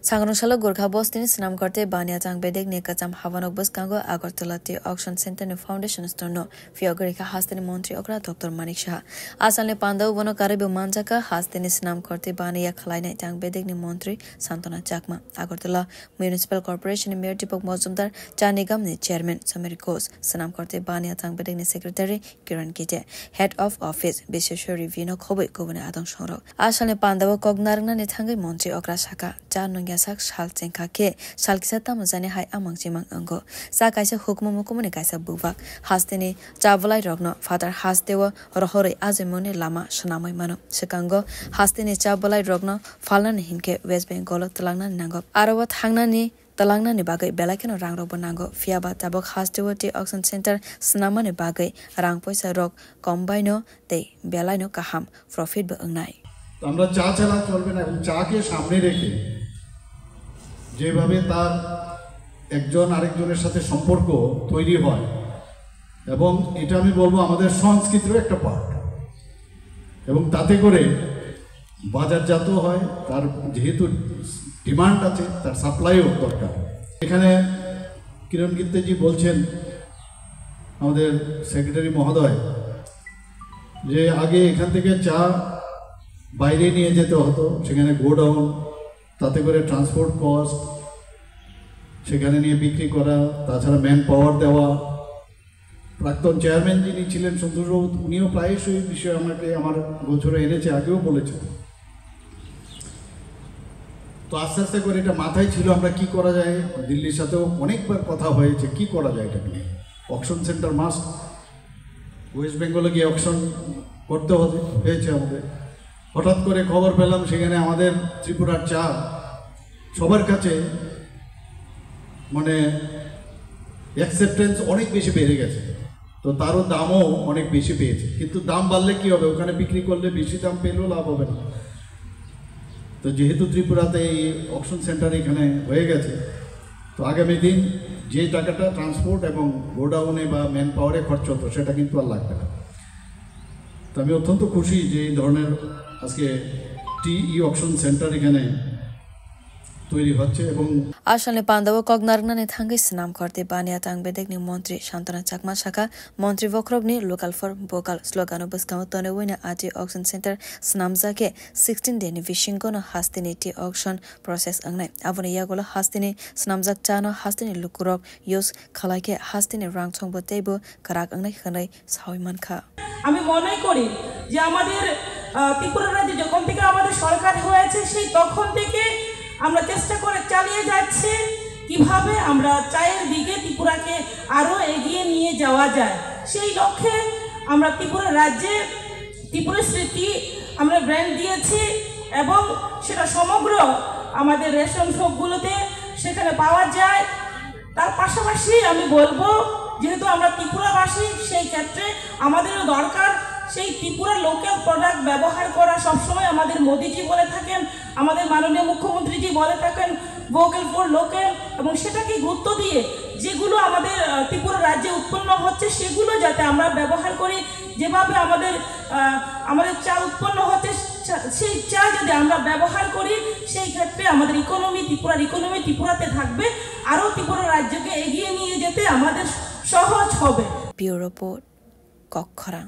सांग्रंशाला गोरखा बस्तिनि स्नाम करते बानिया चांग बेदेक ने कचाम हावानक बसकांगो आगरतला ती ऑक्शन सेंटर ने फाउंडेशन स्टोरनो फियोगरिका हास्तेनि मंत्री ओकरा डॉक्टर मानिक शाह आसालने पांदाव वनो कारेबे मानजाका हास्तेनि स्नाम करते बानिया खलाइनाय चांग बेदेक ने मंत्री सांतना चाकमा आगरतला म्युनिसिपल कॉर्पोरेशन मेयर दीपक मजुमदार चा निगम ने चेयरमैन समीर घोष स्नाम करते बानिया चांग बेदेक ने सेक्रेटरी किरण कीटे हेड ऑफ ऑफिस विशेष रिव्यू न खबै गुबुने आदं संरक आसालने पांदाव कगनारना ने थांगै मंत्री ओकरा शाखा चा sak shal cengka ke shal kisa tam zane hai amang chimang ango sa kaisa hukmu mukumune kaisa bubak hasteni chabalai rogno father hastewa rohore azemone lama shanamai mano sekango hasteni chabalai rogno falna hinke west bengal talangna nango arawa thangna ni talangna ni bagai belakeno rang rog banango fiaba tabok hastewa ti auction center snama ni bagai rang poisa rog combino te belaino kaham profit ba angnai আমরা চা চালা চলবে না এবং চাকে সামনে রেখে যেভাবে তার একজন আরেকজনের সাথে সম্পর্ক তৈরি হয় এবং এটা আমি বলবো আমাদের সংস্কৃতির একটা পার্ট এবং তাতে করে বাজারজাত হয় তার যেহেতু ডিমান্ড আছে তার সাপ্লাইও দরকার এখানে কিরণ গীতেজি বলছেন আমাদের সেক্রেটারি মহোদয় যে আগে এখান থেকে চা বাইরে নিয়ে যেতে হতো সেখানে গোডাউন তাতে করে ট্রান্সপোর্ট কস্ট সেখানে নিয়ে বিক্রি করা তাছাড়া ম্যান পাওয়ার দেওয়া প্রাক্তন চেয়ারম্যান যিনি ছিলেন সন্তোষবাবু উনিও প্রায়শই বিষয়ে আমাকে আমার গোচরে এনেছে আগেও বলেছেন তো আস্তে আস্তে করে এটা মাথায় ছিল আমরা কি করা যায় দিল্লির সাথেও অনেকবার কথা হয়েছে কি করা যায় এটা নিয়ে অকশন সেন্টার মাস্ট ওয়েস্ট বেঙ্গলে গিয়ে অকশন করতে হয়েছে আমাদের হঠাৎ করে খবর পেলাম সেখানে আমাদের ত্রিপুরার চা সবার কাছে মানে অ্যাকসেপ্টেন্স অনেক বেশি বেড়ে গেছে তো তারও দামও অনেক বেশি পেয়েছে কিন্তু দাম বাড়লে কি হবে ওখানে বিক্রি করলে বেশি দাম পেলেও লাভ হবে না তো যেহেতু ত্রিপুরাতে এই অকশন সেন্টার এখানে হয়ে গেছে তো আগামী দিন যে টাকাটা ট্রান্সপোর্ট এবং গোডাউনে বা ম্যান পাওয়ারে খরচ হতো সেটা কিন্তু আর লাগবে না তো আমি অত্যন্ত খুশি যে এই ধরনের আজকে টি অকশন সেন্টার এখানে তৈরি হচ্ছে এবং आशलने पांडव कगनारगना थांगै स्नाम करते बानिया तांग बेदेकनि मन्त्री शान्तना चाकमा शाखा मन्त्री वक्रगनि लोकल फर भोकल स्लोगान बसकाम तने वइना आति ऑक्शन सेन्टर स्नाम जाके 16 डेनि विशिंगन हास्तिनि टी ऑक्शन प्रोसेस अंगनाय आबने यागोला हास्तिनि स्नाम जाक चानो हास्तिनि लुकुरक युज खलाइके हास्तिनि रांचंग बतेबो कराक अंगनाय खनाय सावइमानखा আমি মনে করি যে আমাদের ত্রিপুরা রাজ্যে যখন থেকে আমাদের সরকার হয়েছে সেই তখন থেকে আমরা চেষ্টা করে চালিয়ে যাচ্ছি কিভাবে আমরা চায়ের দিকে ত্রিপুরাকে আরো এগিয়ে নিয়ে যাওয়া যায় সেই লক্ষ্যে আমরা ত্রিপুরা রাজ্যে ত্রিপুরা স্মৃতি আমরা ব্র্যান্ড দিয়েছি এবং সেটা সমগ্র আমাদের রেশন শপগুলোতে সেখানে পাওয়া যায় তার পাশাপাশি আমি বলবো যেহেতু আমরা ত্রিপুরাবাসী সেই ক্ষেত্রে আমাদেরও দরকার সেই ত্রিপুরা লোকাল প্রোডাক্ট ব্যবহার করা সবসময় আমাদের মোদিজি বলে থাকেন আমাদের মাননীয় মুখ্যমন্ত্রীজি বলে থাকেন ভোকাল ফর লোকাল এবং সেটাকে গুরুত্ব দিয়ে যেগুলো আমাদের ত্রিপুরা রাজ্যে উৎপন্ন হচ্ছে সেগুলো যাতে আমরা ব্যবহার করি যেভাবে আমাদের চা উৎপন্ন হচ্ছে সেই চা যদি আমরা ব্যবহার করি সেই ক্ষেত্রে আমাদের ইকোনমি ত্রিপুরাতে থাকবে আরও ত্রিপুরা রাজ্যকে এগিয়ে নিয়ে যেতে আমাদের সহজ হবে ব্যুরো রিপোর্ট কক্ষরা।